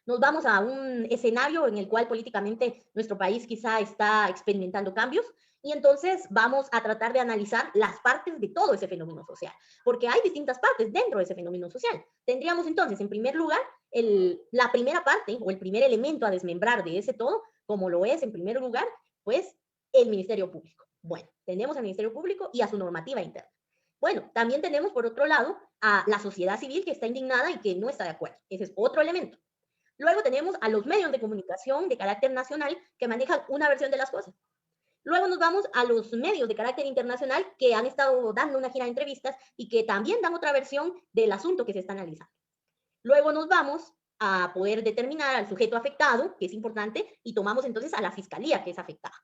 [SPEAKER 1] nos vamos a un escenario en el cual políticamente nuestro país quizá está experimentando cambios y entonces vamos a tratar de analizar las partes de todo ese fenómeno social, porque hay distintas partes dentro de ese fenómeno social. Tendríamos entonces, en primer lugar, la primera parte o el primer elemento a desmembrar de ese todo, como lo es en primer lugar, pues el Ministerio Público. Bueno, tenemos al Ministerio Público y a su normativa interna. Bueno, también tenemos por otro lado a la sociedad civil que está indignada y que no está de acuerdo. Ese es otro elemento. Luego tenemos a los medios de comunicación de carácter nacional que manejan una versión de las cosas. Luego nos vamos a los medios de carácter internacional que han estado dando una gira de entrevistas y que también dan otra versión del asunto que se está analizando. Luego nos vamos a poder determinar al sujeto afectado, que es importante, y tomamos entonces a la fiscalía que es afectada.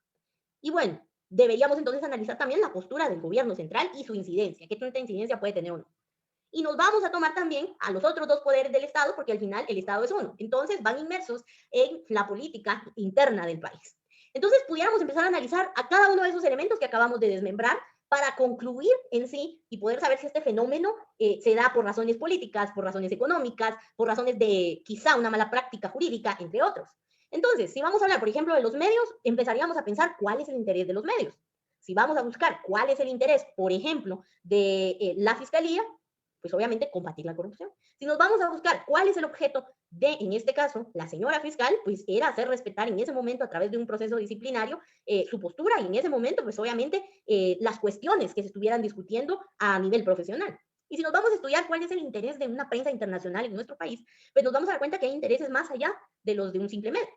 [SPEAKER 1] Y bueno, deberíamos entonces analizar también la postura del gobierno central y su incidencia, qué tanta incidencia puede tener o no. Y nos vamos a tomar también a los otros dos poderes del Estado, porque al final el Estado es uno. Entonces van inmersos en la política interna del país. Entonces pudiéramos empezar a analizar a cada uno de esos elementos que acabamos de desmembrar para concluir en sí y poder saber si este fenómeno se da por razones políticas, por razones económicas, por razones de quizá una mala práctica jurídica, entre otros. Entonces, si vamos a hablar, por ejemplo, de los medios, empezaríamos a pensar cuál es el interés de los medios. Si vamos a buscar cuál es el interés, por ejemplo, de la fiscalía, pues obviamente combatir la corrupción. Si nos vamos a buscar cuál es el objeto de, en este caso, la señora fiscal, pues era hacer respetar en ese momento a través de un proceso disciplinario su postura y en ese momento, pues obviamente, las cuestiones que se estuvieran discutiendo a nivel profesional. Y si nos vamos a estudiar cuál es el interés de una prensa internacional en nuestro país, pues nos vamos a dar cuenta que hay intereses más allá de los de un simple medio.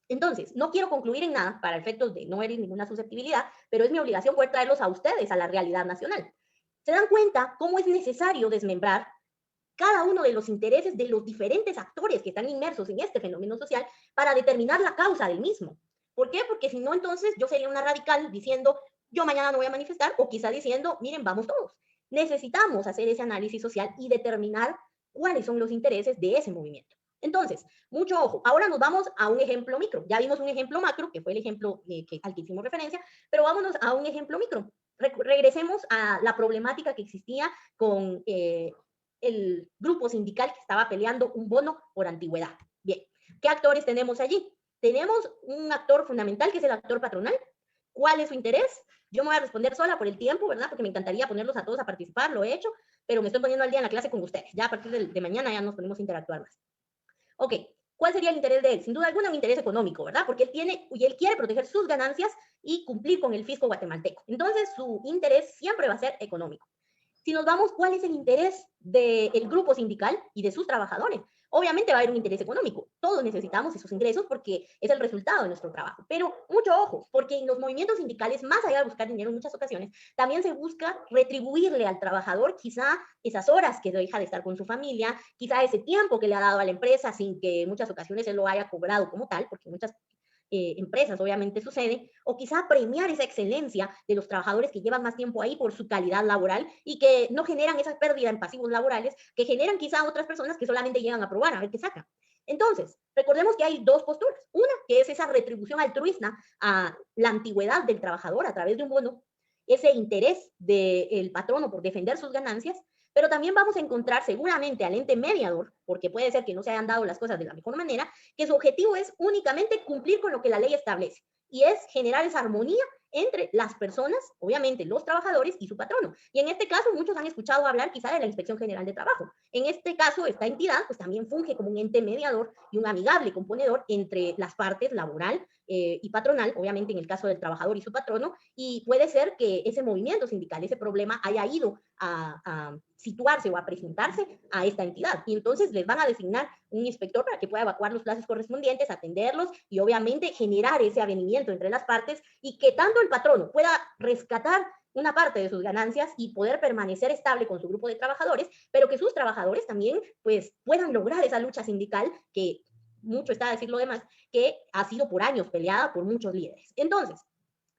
[SPEAKER 1] Entonces, no quiero concluir en nada para efectos de no herir ninguna susceptibilidad, pero es mi obligación poder traerlos a ustedes a la realidad nacional. ¿Se dan cuenta cómo es necesario desmembrar cada uno de los intereses de los diferentes actores que están inmersos en este fenómeno social para determinar la causa del mismo? ¿Por qué? Porque si no, entonces yo sería una radical diciendo, yo mañana no voy a manifestar, o quizá diciendo, miren, vamos todos. Necesitamos hacer ese análisis social y determinar cuáles son los intereses de ese movimiento. Entonces, mucho ojo. Ahora nos vamos a un ejemplo micro. Ya vimos un ejemplo macro, que fue el ejemplo al que hicimos referencia, pero vámonos a un ejemplo micro. Regresemos a la problemática que existía con el grupo sindical que estaba peleando un bono por antigüedad. Bien, ¿qué actores tenemos allí? Tenemos un actor fundamental que es el actor patronal. ¿Cuál es su interés? Yo me voy a responder sola por el tiempo, ¿verdad? Porque me encantaría ponerlos a todos a participar, lo he hecho, pero me estoy poniendo al día en la clase con ustedes. Ya a partir de mañana ya nos ponemos a interactuar más. Ok, ¿cuál sería el interés de él? Sin duda alguna un interés económico, ¿verdad? Porque él quiere proteger sus ganancias y cumplir con el fisco guatemalteco. Entonces, su interés siempre va a ser económico. Si nos vamos, ¿cuál es el interés del grupo sindical y de sus trabajadores? Obviamente va a haber un interés económico. Todos necesitamos esos ingresos porque es el resultado de nuestro trabajo. Pero mucho ojo, porque en los movimientos sindicales, más allá de buscar dinero en muchas ocasiones, también se busca retribuirle al trabajador quizá esas horas que deja de estar con su familia, quizá ese tiempo que le ha dado a la empresa sin que en muchas ocasiones él lo haya cobrado como tal, porque muchas empresas obviamente sucede, o quizá premiar esa excelencia de los trabajadores que llevan más tiempo ahí por su calidad laboral y que no generan esa pérdida en pasivos laborales que generan quizá otras personas que solamente llegan a probar a ver qué sacan. Entonces, recordemos que hay dos posturas. Una, que es esa retribución altruista a la antigüedad del trabajador a través de un bono, ese interés del patrono por defender sus ganancias, pero también vamos a encontrar seguramente al ente mediador, porque puede ser que no se hayan dado las cosas de la mejor manera, que su objetivo es únicamente cumplir con lo que la ley establece, y es generar esa armonía entre las personas, obviamente los trabajadores y su patrono. Y en este caso, muchos han escuchado hablar quizá de la Inspección General de Trabajo. En este caso, esta entidad pues también funge como un ente mediador y un amigable componedor entre las partes laboral y patronal, obviamente en el caso del trabajador y su patrono, y puede ser que ese movimiento sindical, ese problema haya ido a situarse o a presentarse a esta entidad. Y entonces les van a designar un inspector para que pueda evacuar los plazos correspondientes, atenderlos y obviamente generar ese avenimiento entre las partes y que tanto el patrono pueda rescatar una parte de sus ganancias y poder permanecer estable con su grupo de trabajadores, pero que sus trabajadores también pues puedan lograr esa lucha sindical que mucho está a decir lo demás, que ha sido por años peleada por muchos líderes. Entonces,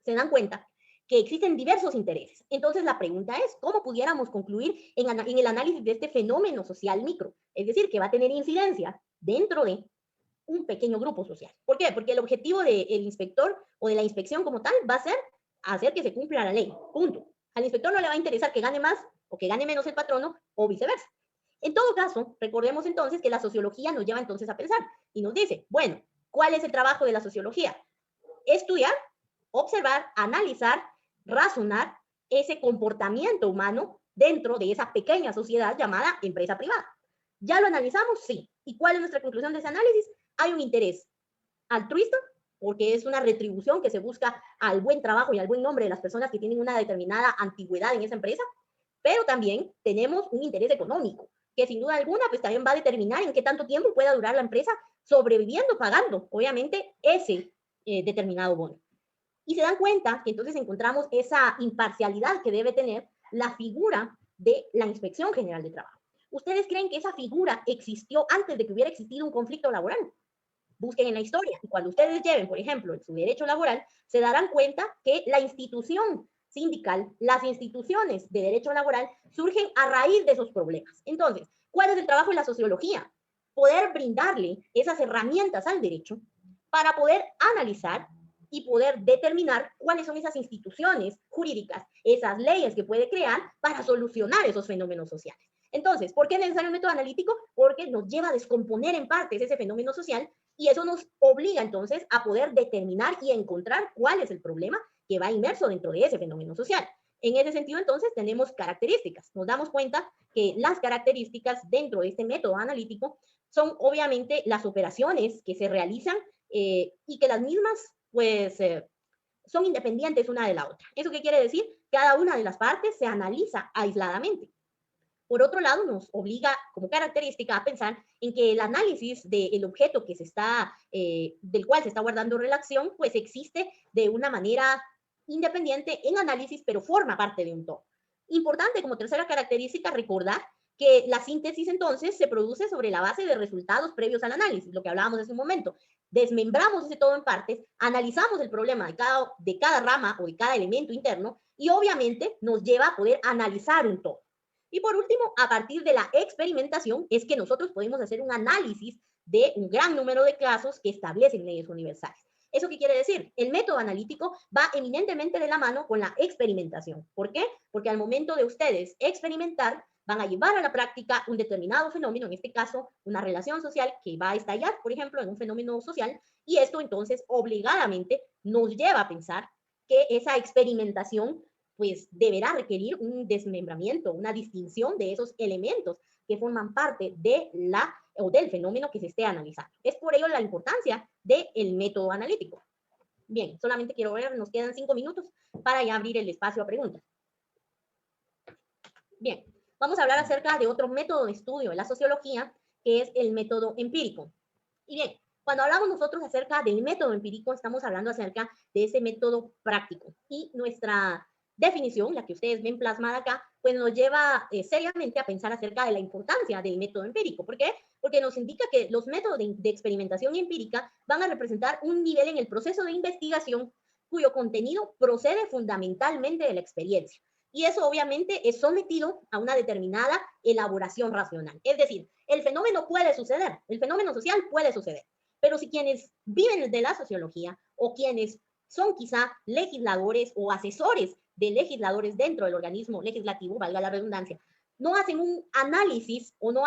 [SPEAKER 1] se dan cuenta que existen diversos intereses. Entonces, la pregunta es, ¿cómo pudiéramos concluir en el análisis de este fenómeno social micro? Es decir, que va a tener incidencia dentro de un pequeño grupo social. ¿Por qué? Porque el objetivo del inspector o de la inspección como tal va a ser hacer que se cumpla la ley. Punto. Al inspector no le va a interesar que gane más o que gane menos el patrono o viceversa. En todo caso, recordemos entonces que la sociología nos lleva entonces a pensar y nos dice, bueno, ¿cuál es el trabajo de la sociología? Estudiar, observar, analizar, razonar ese comportamiento humano dentro de esa pequeña sociedad llamada empresa privada. ¿Ya lo analizamos? Sí. ¿Y cuál es nuestra conclusión de ese análisis? Hay un interés altruista, porque es una retribución que se busca al buen trabajo y al buen nombre de las personas que tienen una determinada antigüedad en esa empresa, pero también tenemos un interés económico, que sin duda alguna pues también va a determinar en qué tanto tiempo pueda durar la empresa sobreviviendo, pagando, obviamente, ese determinado bono. Y se dan cuenta que entonces encontramos esa imparcialidad que debe tener la figura de la Inspección General de Trabajo. ¿Ustedes creen que esa figura existió antes de que hubiera existido un conflicto laboral? Busquen en la historia y cuando ustedes lleven, por ejemplo, su derecho laboral, se darán cuenta que la institución sindical, las instituciones de derecho laboral surgen a raíz de esos problemas. Entonces, ¿cuál es el trabajo de la sociología? Poder brindarle esas herramientas al derecho para poder analizar y poder determinar cuáles son esas instituciones jurídicas, esas leyes que puede crear para solucionar esos fenómenos sociales. Entonces, ¿por qué es necesario el método analítico? Porque nos lleva a descomponer en partes ese fenómeno social y eso nos obliga entonces a poder determinar y encontrar cuál es el problema que va inmerso dentro de ese fenómeno social. En ese sentido, entonces, tenemos características. Nos damos cuenta que las características dentro de este método analítico son obviamente las operaciones que se realizan y que las mismas, pues, son independientes una de la otra. ¿Eso qué quiere decir? Cada una de las partes se analiza aisladamente. Por otro lado, nos obliga como característica a pensar en que el análisis del objeto que se está, del cual se está guardando relación, pues existe de una manera independiente en análisis, pero forma parte de un todo. Importante como tercera característica recordar que la síntesis entonces se produce sobre la base de resultados previos al análisis, lo que hablábamos hace un momento. Desmembramos ese todo en partes, analizamos el problema de cada rama o de cada elemento interno y obviamente nos lleva a poder analizar un todo. Y por último, a partir de la experimentación es que nosotros podemos hacer un análisis de un gran número de casos que establecen leyes universales. ¿Eso qué quiere decir? El método analítico va eminentemente de la mano con la experimentación. ¿Por qué? Porque al momento de ustedes experimentar, van a llevar a la práctica un determinado fenómeno, en este caso, una relación social que va a estallar, por ejemplo, en un fenómeno social, y esto entonces obligadamente nos lleva a pensar que esa experimentación pues deberá requerir un desmembramiento, una distinción de esos elementos que forman parte de o del fenómeno que se esté analizando. Es por ello la importancia del método analítico. Bien, solamente quiero ver, nos quedan 5 minutos para ya abrir el espacio a preguntas. Bien, vamos a hablar acerca de otro método de estudio de la sociología, que es el método empírico. Y bien, cuando hablamos nosotros acerca del método empírico, estamos hablando acerca de ese método práctico. Y nuestra definición, la que ustedes ven plasmada acá, pues nos lleva seriamente a pensar acerca de la importancia del método empírico. ¿Por qué? Porque nos indica que los métodos de experimentación empírica van a representar un nivel en el proceso de investigación cuyo contenido procede fundamentalmente de la experiencia. Y eso obviamente es sometido a una determinada elaboración racional. Es decir, el fenómeno puede suceder, el fenómeno social puede suceder, pero si quienes viven de la sociología o quienes son quizá legisladores o asesores de legisladores dentro del organismo legislativo, valga la redundancia, no hacen un análisis o no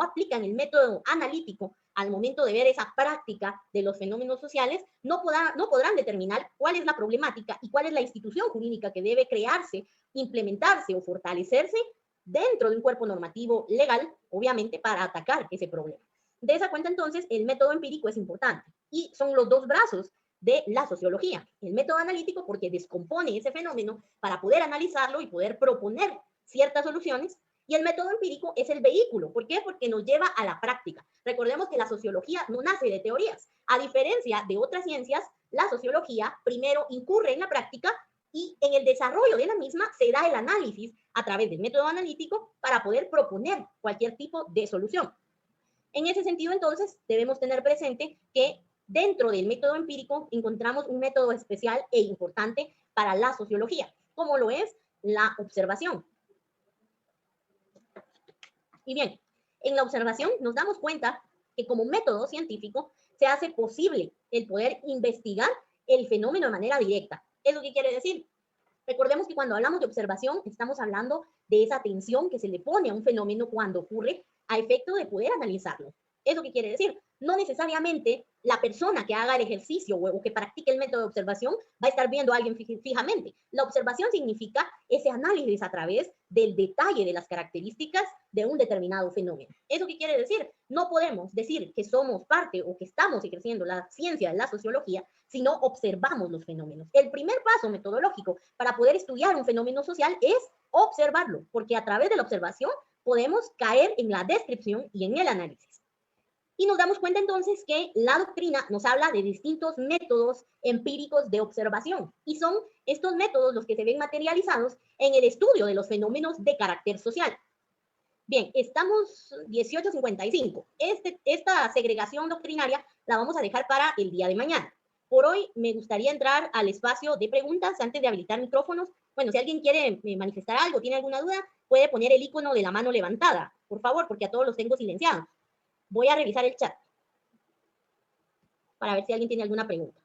[SPEAKER 1] aplican el método analítico al momento de ver esa práctica de los fenómenos sociales, no podrán determinar cuál es la problemática y cuál es la institución jurídica que debe crearse, implementarse o fortalecerse dentro de un cuerpo normativo legal, obviamente, para atacar ese problema. De esa cuenta, entonces, el método empírico es importante y son los dos brazos de la sociología. El método analítico porque descompone ese fenómeno para poder analizarlo y poder proponer ciertas soluciones, y el método empírico es el vehículo. ¿Por qué? Porque nos lleva a la práctica. Recordemos que la sociología no nace de teorías. A diferencia de otras ciencias, la sociología primero incurre en la práctica y en el desarrollo de la misma se da el análisis a través del método analítico para poder proponer cualquier tipo de solución. En ese sentido, entonces, debemos tener presente que dentro del método empírico encontramos un método especial e importante para la sociología, como lo es la observación. Y bien, en la observación nos damos cuenta que como método científico se hace posible el poder investigar el fenómeno de manera directa. ¿Eso qué quiere decir? Recordemos que cuando hablamos de observación estamos hablando de esa atención que se le pone a un fenómeno cuando ocurre a efecto de poder analizarlo. ¿Eso qué quiere decir? No necesariamente la persona que haga el ejercicio o que practique el método de observación va a estar viendo a alguien fijamente. La observación significa ese análisis a través del detalle de las características de un determinado fenómeno. ¿Eso qué quiere decir? No podemos decir que somos parte o que estamos ejerciendo la ciencia de la sociología si no observamos los fenómenos. El primer paso metodológico para poder estudiar un fenómeno social es observarlo, porque a través de la observación podemos caer en la descripción y en el análisis. Y nos damos cuenta entonces que la doctrina nos habla de distintos métodos empíricos de observación, y son estos métodos los que se ven materializados en el estudio de los fenómenos de carácter social. Bien, estamos 18:55. Esta segregación doctrinaria la vamos a dejar para el día de mañana. Por hoy me gustaría entrar al espacio de preguntas antes de habilitar micrófonos. Bueno, si alguien quiere manifestar algo, tiene alguna duda, puede poner el icono de la mano levantada, por favor, porque a todos los tengo silenciados. Voy a revisar el chat para ver si alguien tiene alguna pregunta.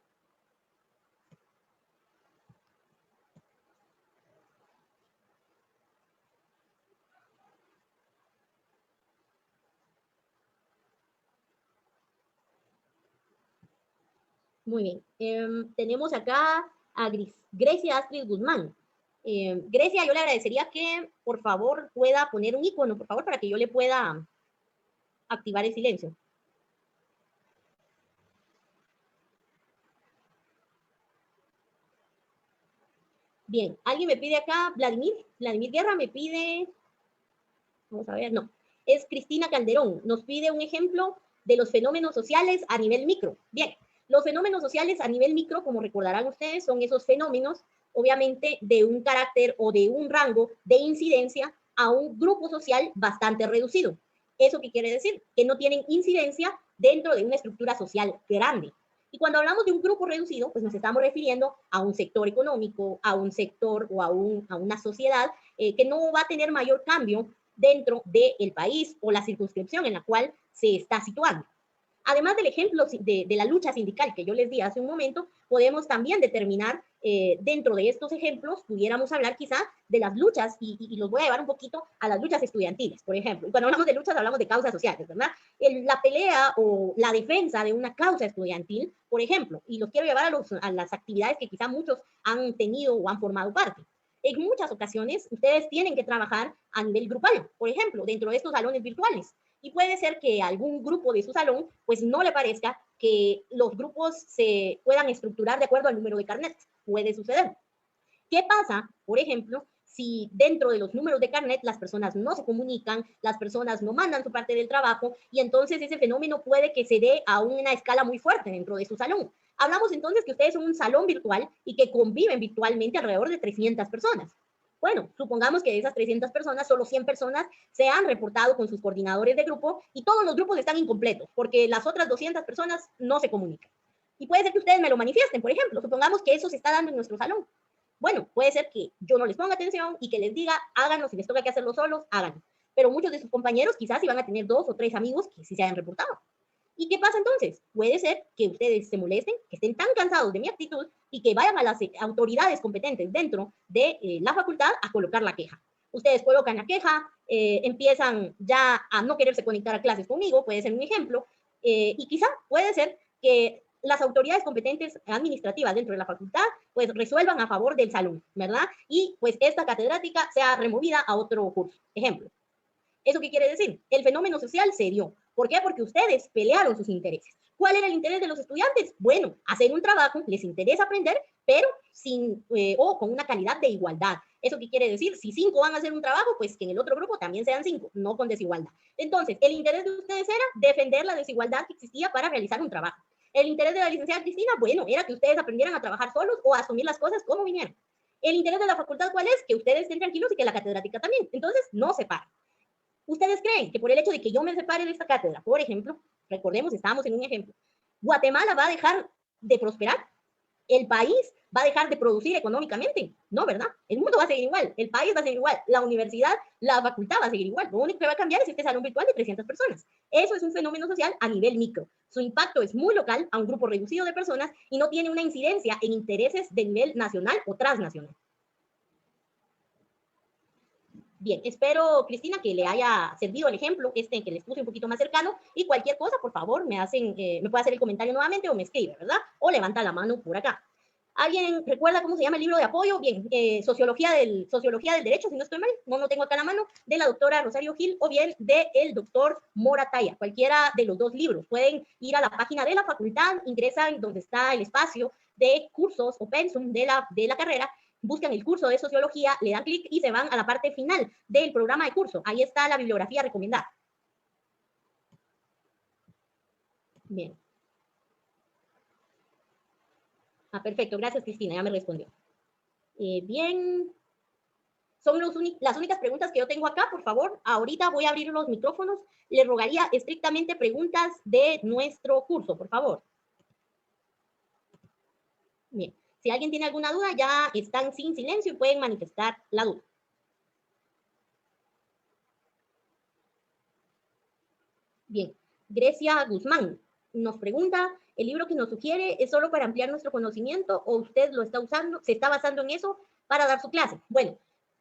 [SPEAKER 1] Muy bien. Tenemos acá a Grecia Astrid Guzmán. Grecia, yo le agradecería que, por favor, pueda poner un icono, por favor, para que yo le pueda activar el silencio. Bien, alguien me pide acá, Vladimir Guerra me pide, vamos a ver, no, es Cristina Calderón, nos pide un ejemplo de los fenómenos sociales a nivel micro. Bien, los fenómenos sociales a nivel micro, como recordarán ustedes, son esos fenómenos, obviamente, de un carácter o de un rango de incidencia a un grupo social bastante reducido. ¿Eso qué quiere decir? Que no tienen incidencia dentro de una estructura social grande. Y cuando hablamos de un grupo reducido, pues nos estamos refiriendo a un sector económico, a un sector o a una sociedad que no va a tener mayor cambio dentro del país o la circunscripción en la cual se está situando. Además del ejemplo de la lucha sindical que yo les di hace un momento, podemos también determinar dentro de estos ejemplos, pudiéramos hablar quizá de las luchas, y los voy a llevar un poquito a las luchas estudiantiles, por ejemplo. Cuando hablamos de luchas, hablamos de causas sociales, ¿verdad? La pelea o la defensa de una causa estudiantil, por ejemplo, y los quiero llevar a las actividades que quizá muchos han tenido o han formado parte. En muchas ocasiones, ustedes tienen que trabajar a nivel grupal, por ejemplo, dentro de estos salones virtuales. Y puede ser que algún grupo de su salón, pues no le parezca que los grupos se puedan estructurar de acuerdo al número de carnet. Puede suceder. ¿Qué pasa, por ejemplo, si dentro de los números de carnet las personas no se comunican, las personas no mandan su parte del trabajo, y entonces ese fenómeno puede que se dé a una escala muy fuerte dentro de su salón? Hablamos entonces que ustedes son un salón virtual y que conviven virtualmente alrededor de 300 personas. Bueno, supongamos que de esas 300 personas, solo 100 personas se han reportado con sus coordinadores de grupo y todos los grupos están incompletos porque las otras 200 personas no se comunican. Y puede ser que ustedes me lo manifiesten, por ejemplo, supongamos que eso se está dando en nuestro salón. Bueno, puede ser que yo no les ponga atención y que les diga, háganlo, si les toca que hacerlo solos, háganlo. Pero muchos de sus compañeros quizás iban a tener 2 o 3 amigos que sí se hayan reportado. ¿Y qué pasa entonces? Puede ser que ustedes se molesten, que estén tan cansados de mi actitud y que vayan a las autoridades competentes dentro de la facultad a colocar la queja. Ustedes colocan la queja, empiezan ya a no quererse conectar a clases conmigo, puede ser un ejemplo, y quizá puede ser que las autoridades competentes administrativas dentro de la facultad pues resuelvan a favor del salón, ¿verdad? Y pues esta catedrática sea removida a otro curso, ejemplo. ¿Eso qué quiere decir? El fenómeno social se dio. ¿Por qué? Porque ustedes pelearon sus intereses. ¿Cuál era el interés de los estudiantes? Bueno, hacer un trabajo, les interesa aprender, pero o con una calidad de igualdad. ¿Eso qué quiere decir? Si 5 van a hacer un trabajo, pues que en el otro grupo también sean 5, no con desigualdad. Entonces, el interés de ustedes era defender la desigualdad que existía para realizar un trabajo. El interés de la licenciada Cristina, bueno, era que ustedes aprendieran a trabajar solos o a asumir las cosas como vinieron. El interés de la facultad, ¿cuál es? Que ustedes estén tranquilos y que la catedrática también. Entonces, no se paran. ¿Ustedes creen que por el hecho de que yo me separe de esta cátedra, por ejemplo, recordemos, estamos en un ejemplo, Guatemala va a dejar de prosperar? ¿El país va a dejar de producir económicamente? No, ¿verdad? El mundo va a seguir igual, el país va a seguir igual, la universidad, la facultad va a seguir igual. Lo único que va a cambiar es este salón virtual de 300 personas. Eso es un fenómeno social a nivel micro. Su impacto es muy local a un grupo reducido de personas y no tiene una incidencia en intereses de nivel nacional o transnacional. Bien, espero, Cristina, que le haya servido el ejemplo que les puse un poquito más cercano, y cualquier cosa, por favor, me puede hacer el comentario nuevamente o me escribe, ¿verdad? O levanta la mano por acá. ¿Alguien recuerda cómo se llama el libro de apoyo? Bien, Sociología del Derecho, si no estoy mal, no lo tengo acá a la mano, de la doctora Rosario Gil, o bien del doctor Morataya, cualquiera de los dos libros. Pueden ir a la página de la facultad, ingresan donde está el espacio de cursos o pensum de la carrera, buscan el curso de sociología, le dan clic y se van a la parte final del programa de curso. Ahí está la bibliografía recomendada. Bien. Perfecto, gracias Cristina, ya me respondió. Bien, son las únicas preguntas que yo tengo acá, por favor. Ahorita voy a abrir los micrófonos. Le rogaría estrictamente preguntas de nuestro curso, por favor. Bien, si alguien tiene alguna duda, ya están sin silencio y pueden manifestar la duda. Bien, Grecia Guzmán nos pregunta, ¿el libro que nos sugiere es solo para ampliar nuestro conocimiento o usted lo está usando, se está basando en eso para dar su clase? Bueno,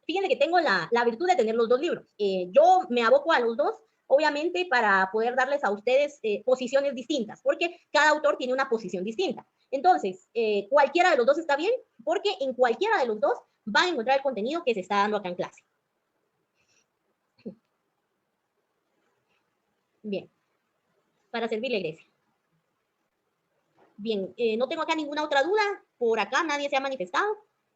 [SPEAKER 1] fíjense que tengo la virtud de tener los dos libros. Yo me aboco a los dos, obviamente, para poder darles a ustedes posiciones distintas, porque cada autor tiene una posición distinta. Entonces, cualquiera de los dos está bien, porque en cualquiera de los dos van a encontrar el contenido que se está dando acá en clase. Bien, para servir la iglesia. Bien, no tengo acá ninguna otra duda, por acá nadie se ha manifestado,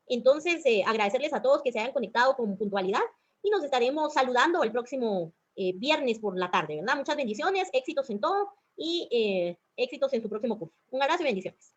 [SPEAKER 1] entonces agradecerles a todos que se hayan conectado con puntualidad y nos estaremos saludando el próximo viernes por la tarde, ¿verdad? Muchas bendiciones, éxitos en todo y éxitos en su próximo curso. Un abrazo y bendiciones.